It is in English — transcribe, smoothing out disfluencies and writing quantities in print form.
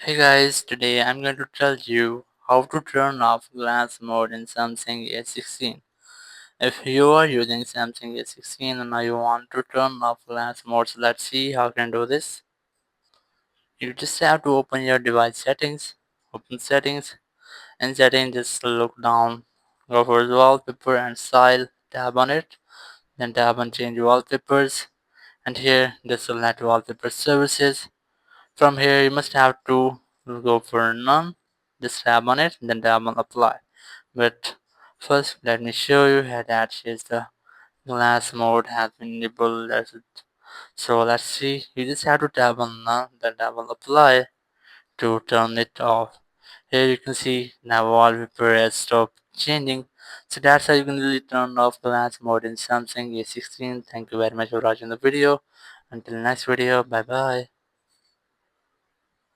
Hey guys, today I'm going to tell you how to turn off glass mode in Samsung A16. If you are using Samsung A16 and now you want to turn off glass mode, so let's see how you can do this. You just have to open your device settings, open settings, and settings just look down, go for wallpaper and style, tap on it, then tap on change wallpapers, and here just select wallpaper services. From here, you must have to go for none. Just tap on it, then tap on apply. But first, let me show you how that is the glass mode has been enabled. So let's see. You just have to tap on none, then tap on apply to turn it off. Here you can see now wallpaper has stopped changing. So that's how you can really turn off glass mode in Samsung A16. Thank you very much for watching the video. Until next video, bye bye.